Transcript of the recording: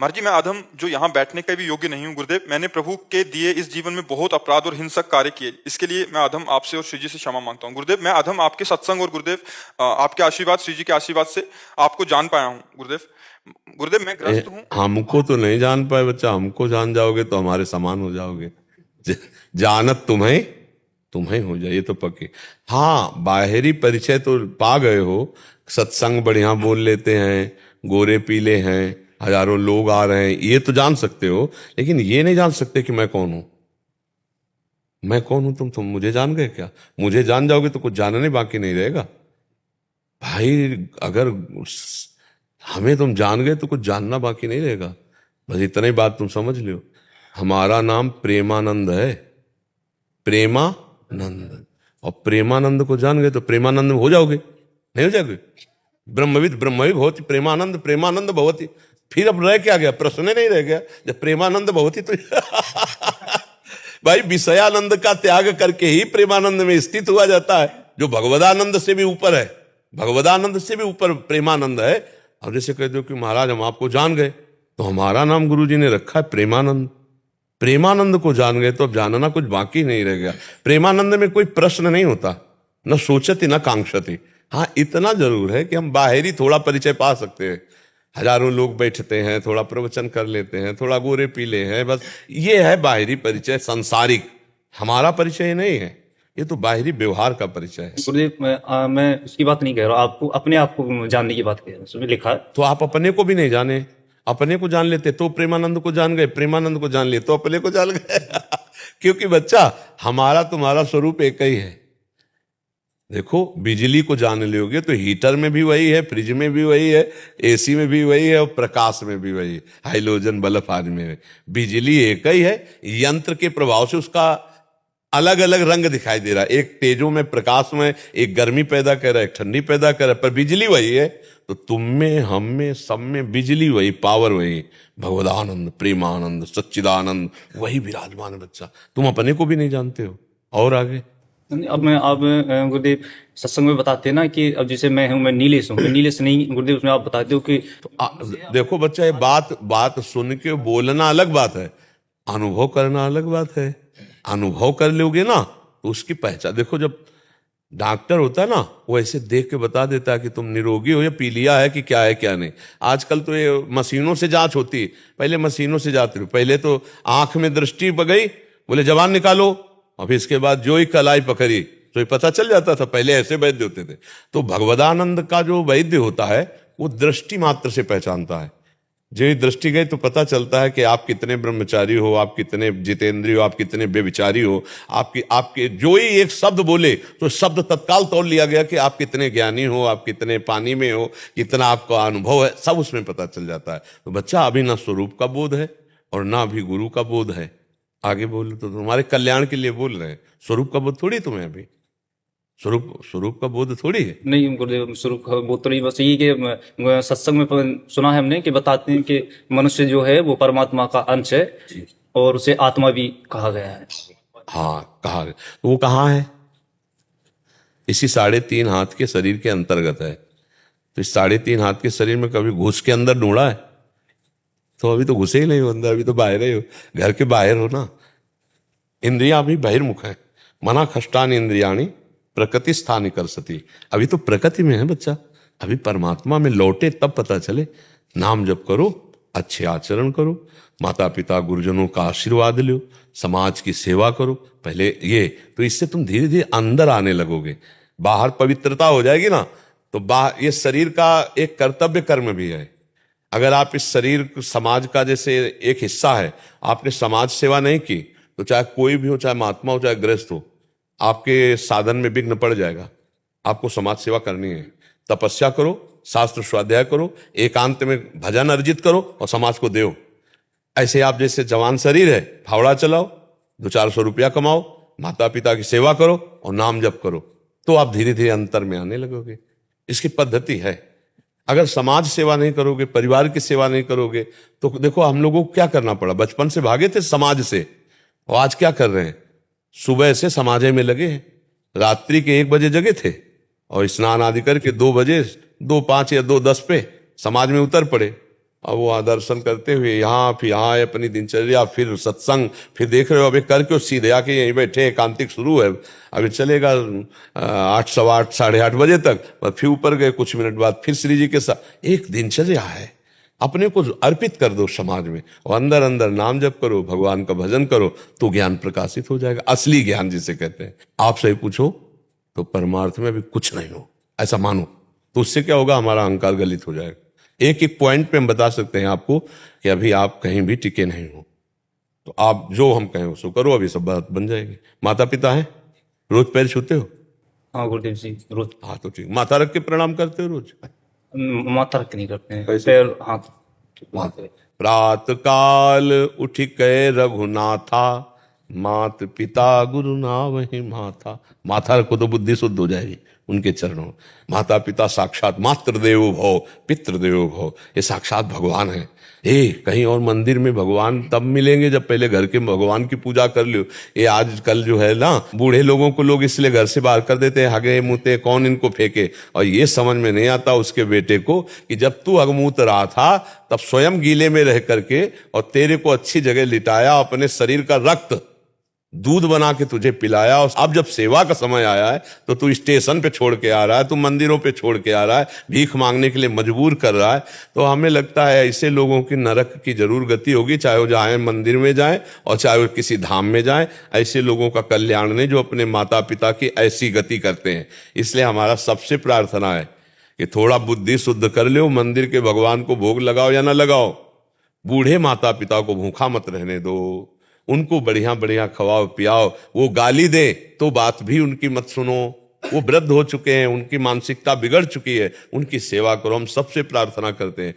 महाराज जी, मैं अधम जो यहाँ बैठने का भी योग्य नहीं हूँ गुरुदेव। मैंने प्रभु के दिए इस जीवन में बहुत अपराध और हिंसक कार्य किए। इसके लिए मैं अधम आपसे और श्री जी से क्षमा मांगता हूँ गुरुदेव। मैं अधम आपके सत्संग और गुरुदेव आपके आशीर्वाद, श्री जी के आशीर्वाद से आपको जान पाया हूँ गुरुदेव। गुरुदेव मैं ग्रस्त हूँ। हमको तो नहीं जान पाए बच्चा, हमको जान जाओगे तो हमारे समान हो जाओगे। जानत तुम्हें तुम्हें हो जाए, ये तो पक्की। हाँ, बाहरी परिचय तो पा गए हो, सत्संग बढ़िया बोल लेते हैं, गोरे पीले हैं, हजारों लोग आ रहे हैं, ये तो जान सकते हो। लेकिन ये नहीं जान सकते कि मैं कौन हूं। मैं कौन हूं? तुम मुझे जान गए क्या? मुझे जान जाओगे तो कुछ जानने बाकी नहीं रहेगा भाई। अगर हमें तुम जान गए तो कुछ जानना बाकी नहीं रहेगा। बस इतना ही बात तुम समझ लियो। हमारा नाम प्रेमानंद है, प्रेमानंद। और प्रेमानंद को जान गए तो प्रेमानंद में हो जाओगे, नहीं हो जाओगे? ब्रह्मविद ब्रह्मविद भवति प्रेमानंद प्रेमानंद भवति। फिर अब रह क्या गया? प्रश्न नहीं रह गया। जब प्रेमानंद भवति तो भाई विषयानंद का त्याग करके ही प्रेमानंद में स्थित हुआ जाता है, जो भगवदानंद से भी ऊपर है। भगवदानंद से भी ऊपर प्रेमानंद है। और जैसे कह दो कि महाराज हम आपको जान गए, तो हमारा नाम गुरुजी ने रखा है प्रेमानंद। प्रेमानंद को जान गए तो अब जानना कुछ बाकी नहीं रह गया। प्रेमानंद में कोई प्रश्न नहीं होता, न सोचती न कांक्षती। हाँ, इतना जरूर है कि हम बाहरी थोड़ा परिचय पा सकते हैं। हजारों लोग बैठते हैं, थोड़ा प्रवचन कर लेते हैं, थोड़ा गोरे पीले हैं, बस ये है बाहरी परिचय, सांसारिक। हमारा परिचय नहीं है, ये तो बाहरी व्यवहार का परिचय है। गुरुदेव, मैं उसकी बात नहीं कह रहा हूँ, आपको अपने आप को जानने की बात कह रहा हूँ। उसमें लिखा है तो आप अपने को भी नहीं जाने। अपने को जान लेते तो प्रेमानंद को जान गए, प्रेमानंद को जान लिए तो अपने को जान गए। क्योंकि बच्चा, हमारा तुम्हारा स्वरूप एक ही है। देखो, बिजली को जान लोगे तो हीटर में भी वही है, फ्रिज में भी वही है, एसी में भी वही है, और प्रकाश में भी वही है, हाइड्रोजन बल्ब आदि में। बिजली एक ही है, यंत्र के प्रभाव से उसका अलग अलग रंग दिखाई दे रहा है। एक तेजों में, प्रकाश में, एक गर्मी पैदा कर रहा है, एक ठंडी पैदा कर रहा है, पर बिजली वही है। तो तुम में, हम में, सब में बिजली वही, पावर वही, भगवदानंद प्रेमानंद सच्चिदानंद वही विराजमान है। बच्चा, तुम अपने को भी नहीं जानते हो, और आगे। अब गुरुदेव सत्संग में बताते हैं ना कि अब जैसे मैं हूँ, मैं नीलेश हूँ, मैं नीलेश नहीं गुरुदेव, उसमें आप बताते हो कि देखो बच्चा, ये बात सुन के बोलना अलग बात है, अनुभव करना अलग बात है। अनुभव कर लोगे ना तो उसकी पहचान। देखो, जब डॉक्टर होता है ना, वो ऐसे देख के बता देता है कि तुम निरोगी हो या पीलिया है कि क्या है क्या नहीं। आजकल तो ये मशीनों से जांच होती है, पहले मशीनों से जाते। पहले तो आंख में दृष्टि गई, बोले जवान निकालो, और फिर इसके बाद जो ही कलाई पकड़ी तो ये पता चल जाता था। पहले ऐसे वैद्य होते थे। तो भगवदानंद का जो वैद्य होता है वो दृष्टि मात्र से पहचानता है। जो ही दृष्टि गई तो पता चलता है कि आप कितने ब्रह्मचारी हो, आप कितने जितेंद्रिय हो, आप कितने व्यभिचारी हो। आपके जो ही एक शब्द बोले तो शब्द तत्काल तौल लिया गया कि आप कितने ज्ञानी हो, आप कितने पानी में हो, कितना आपका अनुभव है, सब उसमें पता चल जाता है। तो बच्चा, अभी ना स्वरूप का बोध है और ना भी गुरु का बोध है। आगे बोलो तो तुम्हारे कल्याण के लिए बोल रहे हैं। स्वरूप का बोध थोड़ी तुम्हें अभी, स्वरूप का बोध थोड़ी है। नहीं गुरुदेव, स्वरूप का बोध तो नहीं, बस यही कि सत्संग में सुना है हमने कि बताते हैं कि मनुष्य जो है वो परमात्मा का अंश है और उसे आत्मा भी कहा गया है। हाँ, कहा गया। तो वो कहाँ है? इसी 3.5 हाथ के शरीर के अंतर्गत है। तो इस 3.5 हाथ के शरीर में कभी घुस के अंदर ढूंढा है? तो अभी तो घुसे ही नहीं हो अंदर, अभी तो बाहर ही हो, घर के बाहर हो ना। इंद्रियां भी बहिर्मुख है। मना खष्टान इंद्रियाणी प्रकृति स्थान कर सती। अभी तो प्रकृति में है बच्चा, अभी परमात्मा में लौटे तब पता चले। नाम जप करो, अच्छे आचरण करो, माता पिता गुरुजनों का आशीर्वाद लो, समाज की सेवा करो पहले ये, तो इससे तुम धीरे धीरे अंदर आने लगोगे। बाहर पवित्रता हो जाएगी ना, तो बाहर ये शरीर का एक कर्तव्य कर्म भी है। अगर आप इस शरीर समाज का जैसे एक हिस्सा है, आपने समाज सेवा नहीं की तो चाहे कोई भी हो, चाहे महात्मा हो, चाहे गृहस्थ हो, आपके साधन में विघ्न पड़ जाएगा। आपको समाज सेवा करनी है। तपस्या करो, शास्त्र स्वाध्याय करो, एकांत में भजन अर्जित करो और समाज को दो। ऐसे आप जैसे जवान शरीर है, फावड़ा चलाओ, 200-400 रुपया कमाओ, माता पिता की सेवा करो और नाम जप करो, तो आप धीरे धीरे अंतर में आने लगोगे। इसकी पद्धति है। अगर समाज सेवा नहीं करोगे, परिवार की सेवा नहीं करोगे, तो देखो हम लोगों को क्या करना पड़ा। बचपन से भागे थे समाज से, और आज क्या कर रहे हैं? सुबह से समाजे में लगे हैं, रात्रि के 1 बजे जगे थे और स्नान आदि करके 2 बजे, 2:05 या 2:10 पे समाज में उतर पड़े। अब वो दर्शन करते हुए यहाँ फिर यहाँ है अपनी दिनचर्या, फिर सत्संग, फिर देख रहे हो अभी कर क्यों सीधे आके यहीं बैठे, एकांतिक शुरू है, अभी चलेगा 8, सवा 8, 8:30 बजे तक, फिर ऊपर गए, कुछ मिनट बाद फिर श्री जी के साथ। एक दिनचर्या है, अपने को अर्पित कर दो समाज में और अंदर अंदर नाम जप करो, भगवान का भजन करो, तो ज्ञान प्रकाशित हो जाएगा, असली ज्ञान जिसे कहते हैं। आपसे पूछो तो परमार्थ में अभी कुछ नहीं हो, ऐसा मानो, तो उससे क्या होगा, हमारा अहंकार गलित हो जाएगा। एक एक पॉइंट पे हम बता सकते हैं आपको कि अभी आप कहीं भी टिके नहीं हो, तो आप जो हम कहें उसको करो, अभी सब बात बन जाएगी। माता पिता हैं, रोज पैर छूते हो? हाँ गुरुदेव जी, रोज हाँ तो ठीक, माथा रख के प्रणाम करते हो रोज? माथा रख के नहीं करते हैं, कैसे? पैर हाथ। प्रात काल उठ के रघुनाथा, मात पिता गुरु नावहि माथा। माथा रखो तो बुद्धि शुद्ध हो जाएगी उनके चरणों। माता पिता साक्षात मातृदेवो भव पितृदेवो भव, ये साक्षात भगवान है। कहीं और मंदिर में भगवान तब मिलेंगे जब पहले घर के भगवान की पूजा कर लो। ये आजकल जो है ना, बूढ़े लोगों को लोग इसलिए घर से बाहर कर देते हैं, हगे मुते कौन इनको फेंके, और ये समझ में नहीं आता उसके बेटे को कि जब तू अगमूत रहा था तब स्वयं गीले में रह करके और तेरे को अच्छी जगह लिटाया, अपने शरीर का रक्त दूध बना के तुझे पिलाया, और अब जब सेवा का समय आया है तो तू स्टेशन पे छोड़ के आ रहा है, तू मंदिरों पे छोड़ के आ रहा है, भीख मांगने के लिए मजबूर कर रहा है। तो हमें लगता है ऐसे लोगों की नरक की जरूर गति होगी, चाहे वो जाए मंदिर में जाए और चाहे वो किसी धाम में जाए। ऐसे लोगों का कल्याण नहीं जो अपने माता पिता की ऐसी गति करते हैं। इसलिए हमारा सबसे प्रार्थना है कि थोड़ा बुद्धि शुद्ध कर लो, मंदिर के भगवान को भोग लगाओ या ना लगाओ, बूढ़े माता पिता को भूखा मत रहने दो, उनको बढ़िया बढ़िया खवाओ पियाओ। वो गाली दे तो बात भी उनकी मत सुनो, वो वृद्ध हो चुके हैं, उनकी मानसिकता बिगड़ चुकी है, उनकी सेवा करो। हम सबसे प्रार्थना करते हैं